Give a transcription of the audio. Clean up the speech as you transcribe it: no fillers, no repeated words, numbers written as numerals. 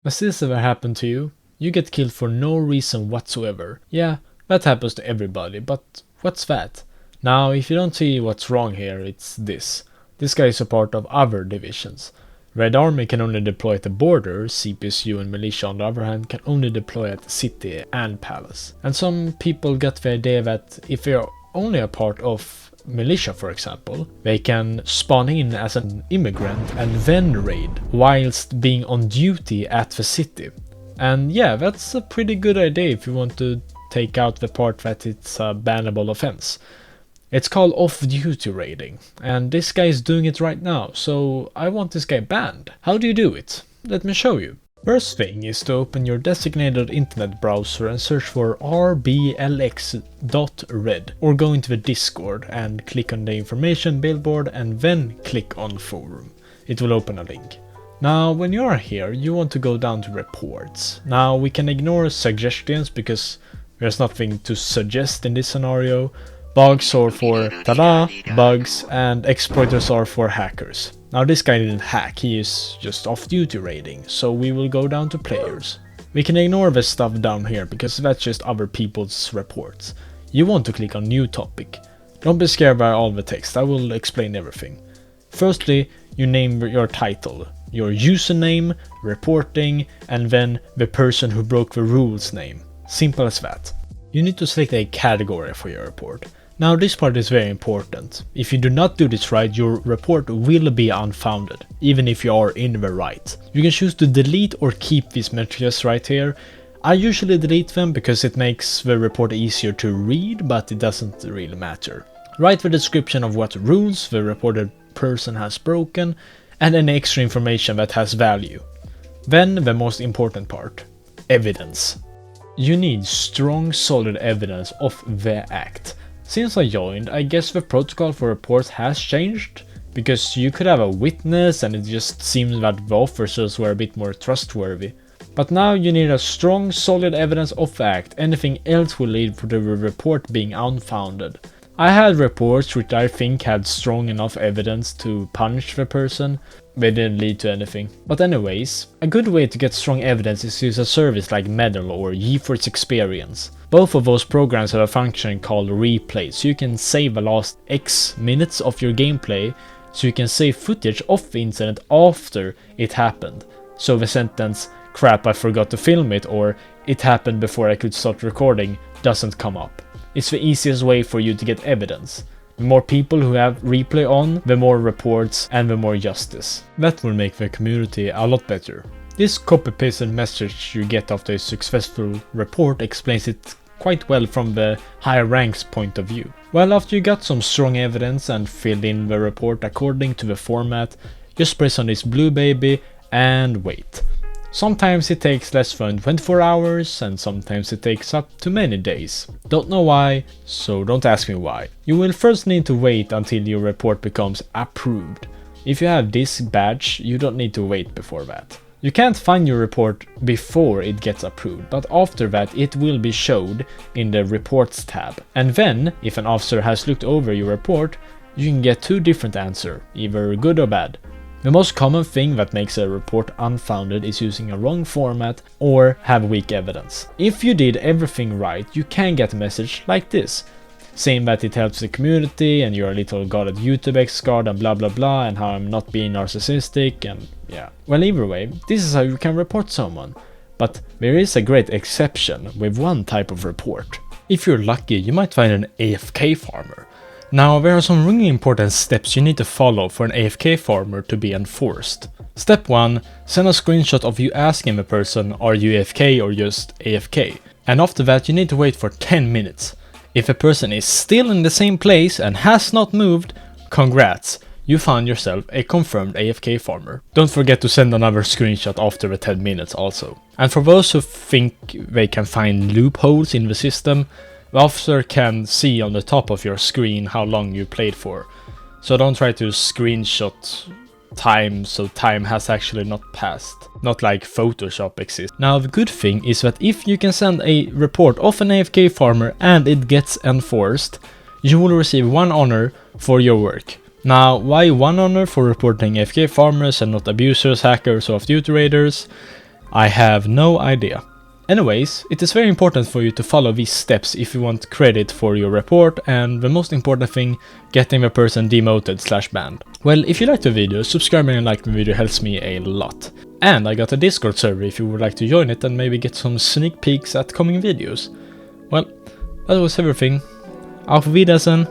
Has this ever happened to you? You get killed for no reason whatsoever. Yeah, that happens to everybody, but what's that? Now, if you don't see what's wrong here, it's this. This guy is a part of other divisions. Red Army can only deploy at the border, CPSU and Militia on the other hand can only deploy at the city and palace. And some people get the idea that if they are only a part of Militia, for example, they can spawn in as an immigrant and then raid, whilst being on duty at the city. And yeah, that's a pretty good idea if you want to take out the part that it's a bannable offense. It's called off-duty raiding, and this guy is doing it right now, so I want this guy banned. How do you do it? Let me show you. First thing is to open your designated internet browser and search for rblx.red, or go into the Discord and click on the information billboard and then click on forum. It will open a link. Now when you are here you want to go down to reports. Now we can ignore suggestions because there's nothing to suggest in this scenario. Bugs are for tada, bugs, and exploiters are for hackers. Now this guy didn't hack, he is just off-duty raiding, so we will go down to players. We can ignore the stuff down here because that's just other people's reports. You want to click on new topic. Don't be scared by all the text, I will explain everything. Firstly, you name your title, your username, reporting, and then the person who broke the rules name. Simple as that. You need to select a category for your report. Now this part is very important. If you do not do this right, your report will be unfounded, even if you are in the right. You can choose to delete or keep these messages right here. I usually delete them because it makes the report easier to read, but it doesn't really matter. Write the description of what rules the reported person has broken, and any extra information that has value. Then the most important part, evidence. You need strong, solid evidence of the act. Since I joined, I guess the protocol for reports has changed, because you could have a witness and it just seemed that the officers were a bit more trustworthy. But now you need a strong, solid evidence of the act, anything else will lead to the report being unfounded. I had reports which I think had strong enough evidence to punish the person, they didn't lead to anything. But anyways, a good way to get strong evidence is to use a service like Medal or GeForce Experience. Both of those programs have a function called replay, so you can save the last X minutes of your gameplay, so you can save footage of the incident after it happened. So the sentence, crap I forgot to film it, or it happened before I could start recording, doesn't come up. It's the easiest way for you to get evidence. The more people who have replay on, the more reports and the more justice. That will make the community a lot better. This copy-pasted message you get after a successful report explains it quite well from the higher ranks point of view. Well, after you got some strong evidence and filled in the report according to the format, just press on this blue baby and wait. Sometimes it takes less than 24 hours and sometimes it takes up to many days. Don't know why, so don't ask me why. You will first need to wait until your report becomes approved. If you have this badge, you don't need to wait before that. You can't find your report before it gets approved, but after that it will be showed in the reports tab. And then, if an officer has looked over your report, you can get two different answers, either good or bad. The most common thing that makes a report unfounded is using a wrong format or have weak evidence. If you did everything right, you can get a message like this, saying that it helps the community and you're a little god at YouTube X-Guard and blah blah blah and how I'm not being narcissistic and yeah. Well, either way, this is how you can report someone. But there is a great exception with one type of report. If you're lucky, you might find an AFK farmer. Now, there are some really important steps you need to follow for an AFK farmer to be enforced. Step 1. Send a screenshot of you asking the person, are you AFK or just AFK? And after that you need to wait for 10 minutes. If a person is still in the same place and has not moved, congrats, you found yourself a confirmed AFK farmer. Don't forget to send another screenshot after the 10 minutes also. And for those who think they can find loopholes in the system, the officer can see on the top of your screen how long you played for. So don't try to screenshot time so time has actually not passed. Not like Photoshop exists. Now the good thing is that if you can send a report of an AFK farmer and it gets enforced, you will receive 1 honor for your work. Now, why 1 honor for reporting AFK farmers and not abusers, hackers or off-duty raiders? I have no idea. Anyways, it is very important for you to follow these steps if you want credit for your report, and the most important thing, getting the person demoted/banned. Well, if you liked the video, subscribing and liking the video helps me a lot. And I got a Discord server if you would like to join it and maybe get some sneak peeks at coming videos. Well, that was everything. Auf Wiedersehen!